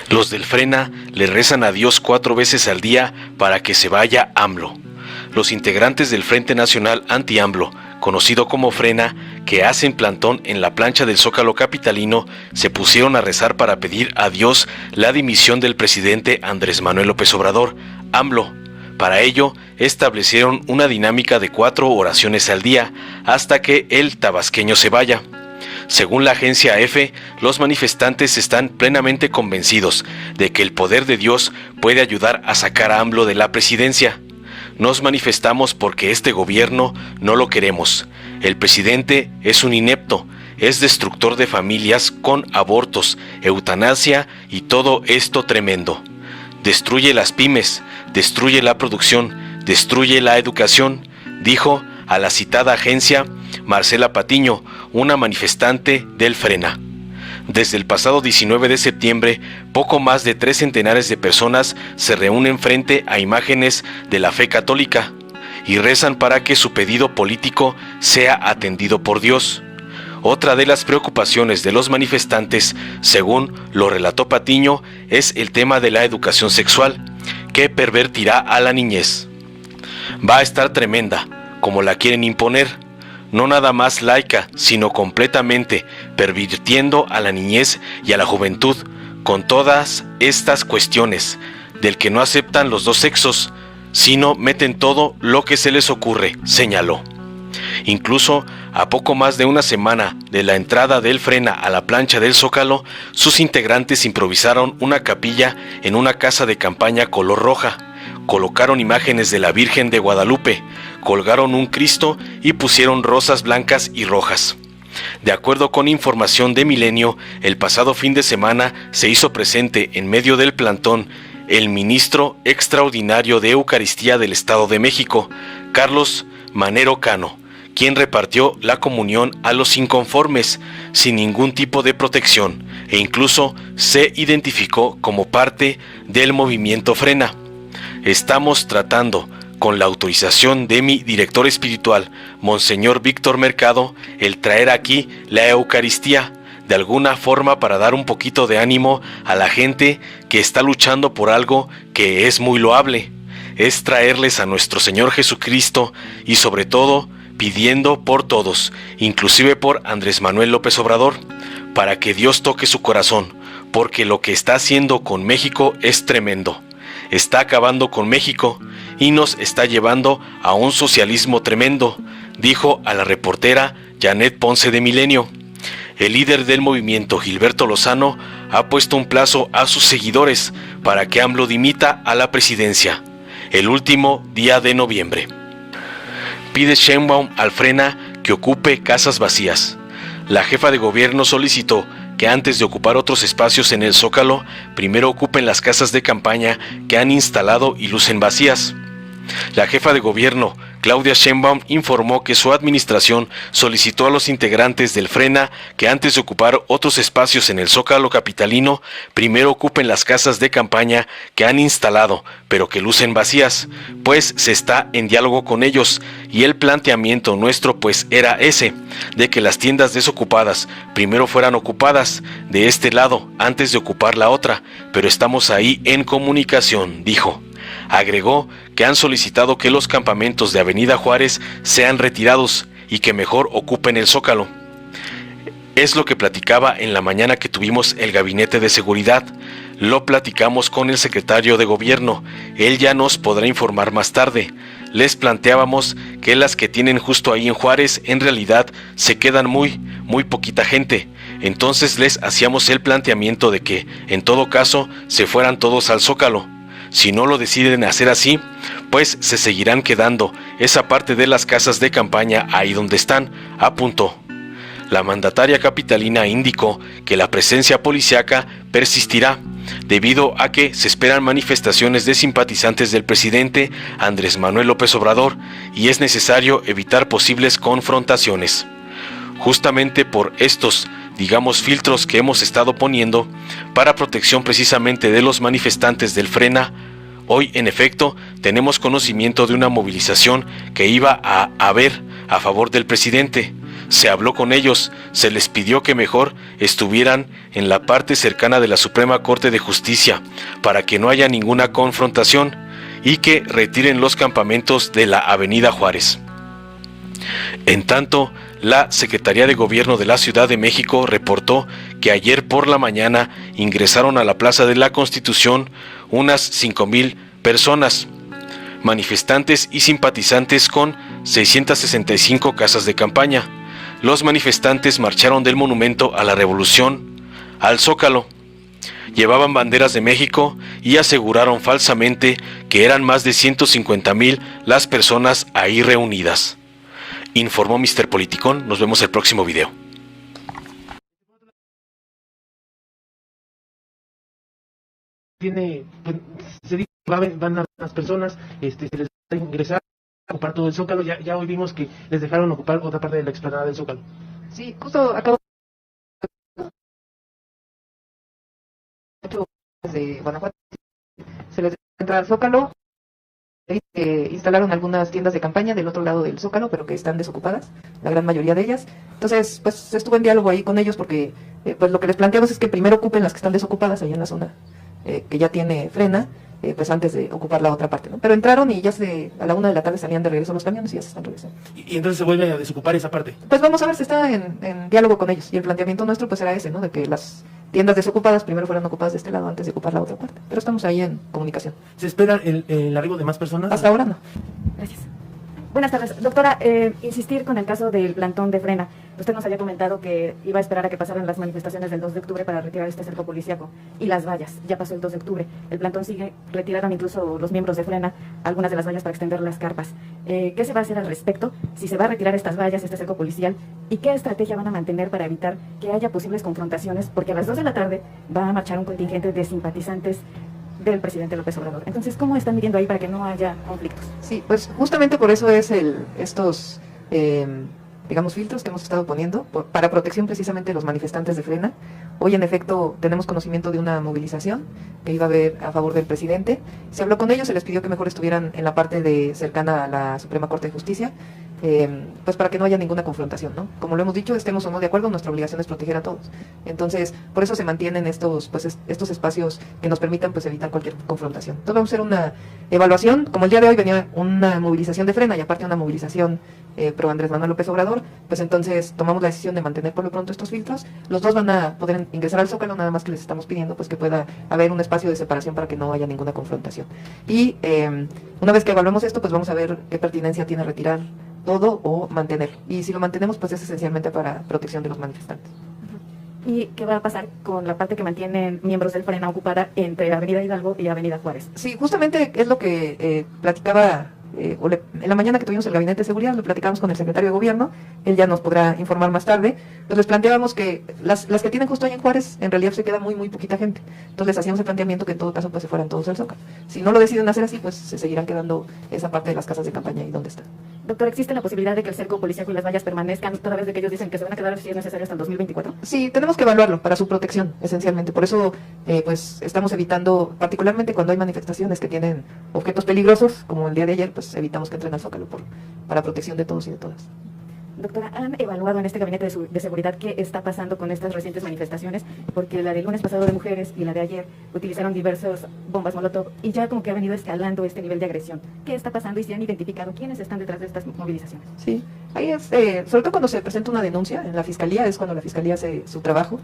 Los del Frena le rezan a Dios 4 veces al día para que se vaya AMLO. Los integrantes del Frente Nacional Anti-AMLO, conocido como Frena, que hacen plantón en la plancha del Zócalo capitalino, se pusieron a rezar para pedir a Dios la dimisión del presidente Andrés Manuel López Obrador, AMLO. Para ello, establecieron una dinámica de 4 oraciones al día hasta que el tabasqueño se vaya. Según la agencia EFE, los manifestantes están plenamente convencidos de que el poder de Dios puede ayudar a sacar a AMLO de la presidencia. Nos manifestamos porque este gobierno no lo queremos. El presidente es un inepto, es destructor de familias con abortos, eutanasia y todo esto tremendo. Destruye las pymes, destruye la producción, destruye la educación, dijo a la citada agencia Marcela Patiño, una manifestante del Frena. Desde el pasado 19 de septiembre, poco más de 3 centenares de personas se reúnen frente a imágenes de la fe católica y rezan para que su pedido político sea atendido por Dios. Otra de las preocupaciones de los manifestantes, según lo relató Patiño, es el tema de la educación sexual, que pervertirá a la niñez. Va a estar tremenda, como la quieren imponer, no nada más laica, sino completamente pervirtiendo a la niñez y a la juventud, con todas estas cuestiones, del que no aceptan los dos sexos, sino meten todo lo que se les ocurre, señaló. Incluso, a poco más de una semana de la entrada del Frena a la plancha del Zócalo, sus integrantes improvisaron una capilla en una casa de campaña color roja, colocaron imágenes de la Virgen de Guadalupe, colgaron un Cristo y pusieron rosas blancas y rojas. De acuerdo con información de Milenio, el pasado fin de semana se hizo presente en medio del plantón el ministro extraordinario de Eucaristía del Estado de México, Carlos Manero Cano, quien repartió la comunión a los inconformes sin ningún tipo de protección e incluso se identificó como parte del movimiento Frena. Estamos tratando, con la autorización de mi director espiritual, Monseñor Víctor Mercado, el traer aquí la Eucaristía, de alguna forma para dar un poquito de ánimo a la gente que está luchando por algo que es muy loable. Es traerles a nuestro Señor Jesucristo y sobre todo pidiendo por todos, inclusive por Andrés Manuel López Obrador, para que Dios toque su corazón, porque lo que está haciendo con México es tremendo. Está acabando con México y nos está llevando a un socialismo tremendo, dijo a la reportera Janet Ponce de Milenio. El líder del movimiento, Gilberto Lozano, ha puesto un plazo a sus seguidores para que AMLO dimita a la presidencia, el último día de noviembre. Pide Sheinbaum al Frena que ocupe casas vacías. La jefa de gobierno solicitó que antes de ocupar otros espacios en el Zócalo, primero ocupen las casas de campaña que han instalado y lucen vacías. La jefa de gobierno, Claudia Sheinbaum, informó que su administración solicitó a los integrantes del Frena que antes de ocupar otros espacios en el Zócalo capitalino, primero ocupen las casas de campaña que han instalado, pero que lucen vacías, pues se está en diálogo con ellos, y el planteamiento nuestro pues era ese, de que las tiendas desocupadas primero fueran ocupadas de este lado antes de ocupar la otra, pero estamos ahí en comunicación, dijo. Agregó que han solicitado que los campamentos de Avenida Juárez sean retirados y que mejor ocupen el Zócalo. Es lo que platicaba en la mañana que tuvimos el gabinete de seguridad. Lo platicamos con el secretario de gobierno. Él ya nos podrá informar más tarde. Les planteábamos que las que tienen justo ahí en Juárez en realidad se quedan muy poquita gente. Entonces les hacíamos el planteamiento de que, en todo caso, se fueran todos al Zócalo. Si no lo deciden hacer así, pues se seguirán quedando esa parte de las casas de campaña ahí donde están, apuntó. La mandataria capitalina indicó que la presencia policíaca persistirá, debido a que se esperan manifestaciones de simpatizantes del presidente Andrés Manuel López Obrador y es necesario evitar posibles confrontaciones. Justamente por estos, filtros que hemos estado poniendo para protección precisamente de los manifestantes del Frena, hoy en efecto tenemos conocimiento de una movilización que iba a haber a favor del presidente. Se habló con ellos, se les pidió que mejor estuvieran en la parte cercana de la Suprema Corte de Justicia para que no haya ninguna confrontación y que retiren los campamentos de la Avenida Juárez. En tanto, la Secretaría de Gobierno de la Ciudad de México reportó que ayer por la mañana ingresaron a la Plaza de la Constitución unas 5,000 personas, manifestantes y simpatizantes con 665 casas de campaña. Los manifestantes marcharon del Monumento a la Revolución al Zócalo. Llevaban banderas de México y aseguraron falsamente que eran más de 150,000 las personas ahí reunidas. Informó Mr. Politicón. Nos vemos el próximo video. Se dice que van a las personas, se les va a ingresar a ocupar todo el Zócalo. Ya hoy vimos que les dejaron ocupar otra parte de la explanada del Zócalo. Sí, justo acabo de Guanajuato, se les dejó entrar al Zócalo. Instalaron algunas tiendas de campaña del otro lado del Zócalo, pero que están desocupadas, la gran mayoría de ellas. Entonces, pues estuve en diálogo ahí con ellos porque pues lo que les planteamos es que primero ocupen las que están desocupadas ahí en la zona que ya tiene frena, pues antes de ocupar la otra parte, ¿no? Pero entraron y ya a la 1 de la tarde salían de regreso los camiones y ya se están regresando. Y entonces se vuelve a desocupar esa parte. Pues vamos a ver, se está en diálogo con ellos y el planteamiento nuestro pues era ese, ¿no? De que las tiendas desocupadas primero fueran ocupadas de este lado antes de ocupar la otra parte. Pero estamos ahí en comunicación. ¿Se espera el arribo de más personas? Hasta ahora no. Gracias. Buenas tardes. Doctora, insistir con el caso del plantón de frena. Usted nos había comentado que iba a esperar a que pasaran las manifestaciones del 2 de octubre para retirar este cerco policíaco y las vallas. Ya pasó el 2 de octubre. El plantón sigue, retiraron incluso los miembros de frena algunas de las vallas para extender las carpas. ¿Qué se va a hacer al respecto? Si se va a retirar estas vallas, este cerco policial, ¿y qué estrategia van a mantener para evitar que haya posibles confrontaciones? Porque a las 2 de la tarde va a marchar un contingente de simpatizantes del presidente López Obrador. Entonces, ¿cómo están midiendo ahí para que no haya conflictos? Sí, pues justamente por eso es estos, digamos, filtros que hemos estado poniendo, para protección precisamente de los manifestantes de frena. Hoy, en efecto, tenemos conocimiento de una movilización que iba a haber a favor del presidente. Se habló con ellos, se les pidió que mejor estuvieran en la parte cercana a la Suprema Corte de Justicia, pues para que no haya ninguna confrontación, ¿no? Como lo hemos dicho, estemos o no de acuerdo, nuestra obligación es proteger a todos. Entonces, por eso se mantienen estos espacios que nos permitan pues evitar cualquier confrontación. Entonces vamos a hacer una evaluación, como el día de hoy venía una movilización de frena y aparte una movilización pro Andrés Manuel López Obrador, pues entonces tomamos la decisión de mantener por lo pronto estos filtros. Los dos van a poder ingresar al Zócalo, nada más que les estamos pidiendo pues que pueda haber un espacio de separación para que no haya ninguna confrontación. Y una vez que evaluemos esto, pues vamos a ver qué pertinencia tiene retirar todo o mantener. Y si lo mantenemos, pues es esencialmente para protección de los manifestantes. ¿Y qué va a pasar con la parte que mantienen miembros del frena ocupada entre Avenida Hidalgo y Avenida Juárez? Sí, justamente es lo que platicaba en la mañana que tuvimos el gabinete de seguridad, lo platicamos con el secretario de gobierno, él ya nos podrá informar más tarde. Pues les planteábamos que las que tienen justo ahí en Juárez, en realidad se queda muy poquita gente. Entonces les hacíamos el planteamiento que en todo caso pues se fueran todos al Zócalo. Si no lo deciden hacer así, pues se seguirán quedando esa parte de las casas de campaña ahí donde está. Doctor, ¿existe la posibilidad de que el cerco policíaco y las vallas permanezcan toda vez de que ellos dicen que se van a quedar si es necesario hasta el 2024? Sí, tenemos que evaluarlo para su protección, esencialmente. Por eso, pues estamos evitando, particularmente cuando hay manifestaciones que tienen objetos peligrosos, como el día de ayer, pues evitamos que entren al Zócalo para protección de todos y de todas. Doctora, ¿han evaluado en este gabinete de seguridad qué está pasando con estas recientes manifestaciones? Porque la del lunes pasado de mujeres y la de ayer utilizaron diversas bombas molotov y ya como que ha venido escalando este nivel de agresión. ¿Qué está pasando y si han identificado quiénes están detrás de estas movilizaciones? Sí, ahí es, sobre todo cuando se presenta una denuncia en la fiscalía, es cuando la fiscalía hace su trabajo,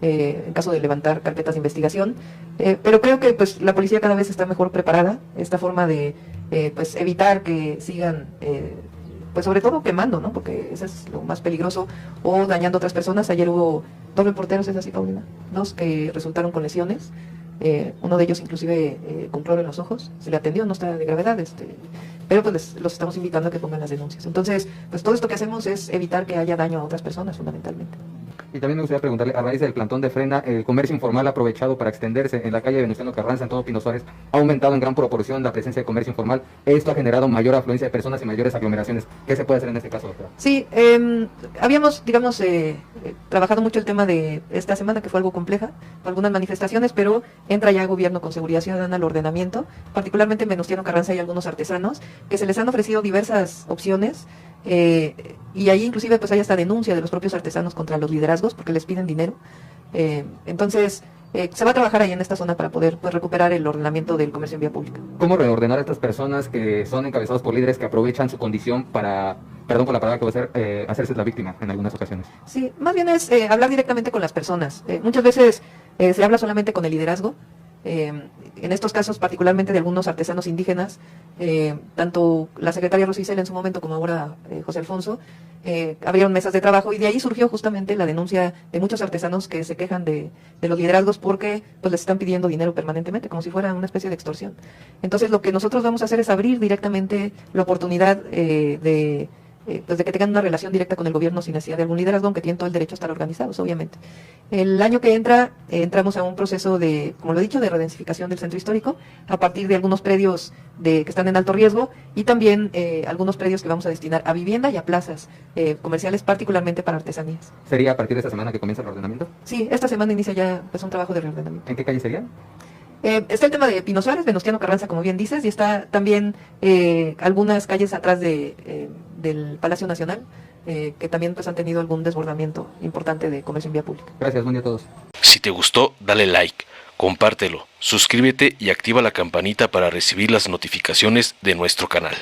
en caso de levantar carpetas de investigación, pero creo que pues la policía cada vez está mejor preparada, esta forma de pues evitar que sigan pues sobre todo quemando, ¿no? Porque eso es lo más peligroso, o dañando a otras personas. Ayer hubo 2 reporteros, ¿es así, Paulina? 2 que resultaron con lesiones, uno de ellos inclusive con cloro en los ojos, se le atendió, no está de gravedad, pero pues los estamos invitando a que pongan las denuncias. Entonces, pues todo esto que hacemos es evitar que haya daño a otras personas, fundamentalmente. Y también me gustaría preguntarle, a raíz del plantón de frena, el comercio informal ha aprovechado para extenderse en la calle Venustiano Carranza, en todo Pino Suárez, ha aumentado en gran proporción la presencia de comercio informal. Esto ha generado mayor afluencia de personas y mayores aglomeraciones. ¿Qué se puede hacer en este caso, doctora? Sí, habíamos, digamos, trabajado mucho el tema de esta semana, que fue algo compleja, por algunas manifestaciones, pero entra ya gobierno con seguridad ciudadana al ordenamiento, particularmente en Venustiano Carranza hay algunos artesanos que se les han ofrecido diversas opciones, Y ahí inclusive pues hay hasta denuncia de los propios artesanos contra los liderazgos porque les piden dinero. Entonces, se va a trabajar ahí en esta zona para poder pues, recuperar el ordenamiento del comercio en vía pública. ¿Cómo reordenar a estas personas que son encabezados por líderes que aprovechan su condición para, perdón por la palabra que voy a hacer, hacerse la víctima en algunas ocasiones? Sí, más bien es hablar directamente con las personas. Muchas veces se habla solamente con el liderazgo. En estos casos, particularmente de algunos artesanos indígenas, tanto la secretaria Rosicel en su momento como ahora José Alfonso, abrieron mesas de trabajo y de ahí surgió justamente la denuncia de muchos artesanos que se quejan de los liderazgos porque pues les están pidiendo dinero permanentemente, como si fuera una especie de extorsión. Entonces lo que nosotros vamos a hacer es abrir directamente la oportunidad pues de que tengan una relación directa con el gobierno sin necesidad de algún liderazgo, aunque tienen todo el derecho a estar organizados, obviamente. El año que entra, entramos a un proceso de, como lo he dicho, de redensificación del centro histórico, a partir de algunos predios que están en alto riesgo y también algunos predios que vamos a destinar a vivienda y a plazas comerciales, particularmente para artesanías. ¿Sería a partir de esta semana que comienza el ordenamiento? Sí, esta semana inicia ya pues, un trabajo de reordenamiento. ¿En qué calle sería? Está el tema de Pino Suárez, Venustiano Carranza, como bien dices, y está también algunas calles atrás del Palacio Nacional, que también pues, han tenido algún desbordamiento importante de comercio en vía pública. Gracias, buen día a todos. Si te gustó, dale like, compártelo, suscríbete y activa la campanita para recibir las notificaciones de nuestro canal.